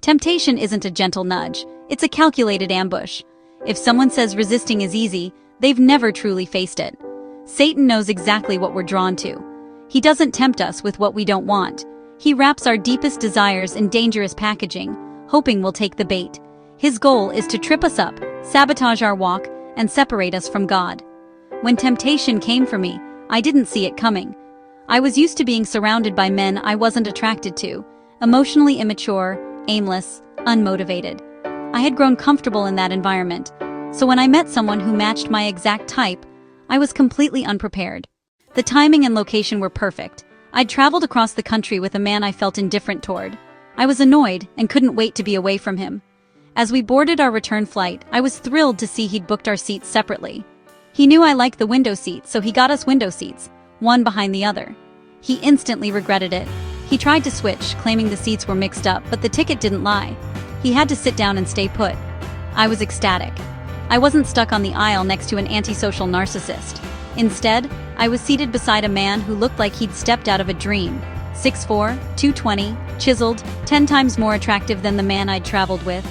Temptation isn't a gentle nudge, it's a calculated ambush. If someone says resisting is easy, they've never truly faced it. Satan knows exactly what we're drawn to. He doesn't tempt us with what we don't want. He wraps our deepest desires in dangerous packaging, hoping we'll take the bait. His goal is to trip us up, sabotage our walk, and separate us from God. When temptation came for me, I didn't see it coming. I was used to being surrounded by men I wasn't attracted to, emotionally immature, aimless, unmotivated. I had grown comfortable in that environment, so when I met someone who matched my exact type, I was completely unprepared. The timing and location were perfect. I'd traveled across the country with a man I felt indifferent toward. I was annoyed and couldn't wait to be away from him. As we boarded our return flight, I was thrilled to see he'd booked our seats separately. He knew I liked the window seats, so he got us window seats, one behind the other. He instantly regretted it. He tried to switch, claiming the seats were mixed up, but the ticket didn't lie. He had to sit down and stay put. I was ecstatic. I wasn't stuck on the aisle next to an antisocial narcissist. Instead, I was seated beside a man who looked like he'd stepped out of a dream. 6'4", 220, chiseled, 10 times more attractive than the man I'd traveled with.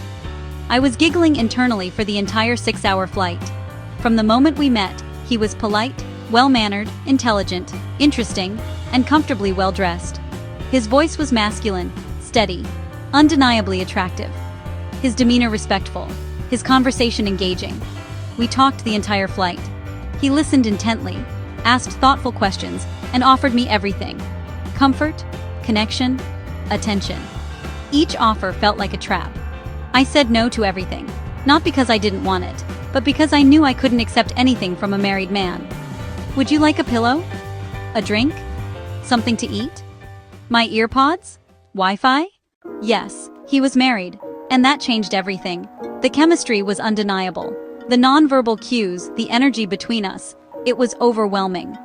I was giggling internally for the entire 6-hour flight. From the moment we met, he was polite, well-mannered, intelligent, interesting, and comfortably well-dressed. His voice was masculine, steady, undeniably attractive. His demeanor respectful, his conversation engaging. We talked the entire flight. He listened intently, asked thoughtful questions, and offered me everything: comfort, connection, attention. Each offer felt like a trap. I said no to everything, not because I didn't want it, but because I knew I couldn't accept anything from a married man. Would you like a pillow? A drink? Something to eat? My earpods? Wi-Fi? Yes, he was married, and that changed everything. The chemistry was undeniable. The nonverbal cues, the energy between us, it was overwhelming.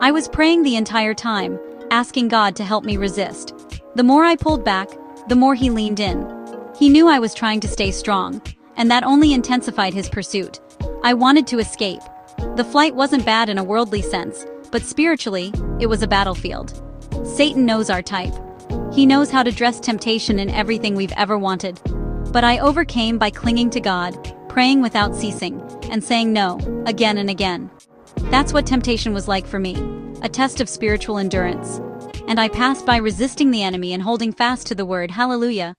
I was praying the entire time, asking God to help me resist. The more I pulled back, the more he leaned in. He knew I was trying to stay strong, and that only intensified his pursuit. I wanted to escape. The flight wasn't bad in a worldly sense, but spiritually, it was a battlefield. Satan knows our type. He knows how to dress temptation in everything we've ever wanted. But I overcame by clinging to God, praying without ceasing, and saying no, again and again. That's what temptation was like for me, a test of spiritual endurance. And I passed by resisting the enemy and holding fast to the word. Hallelujah.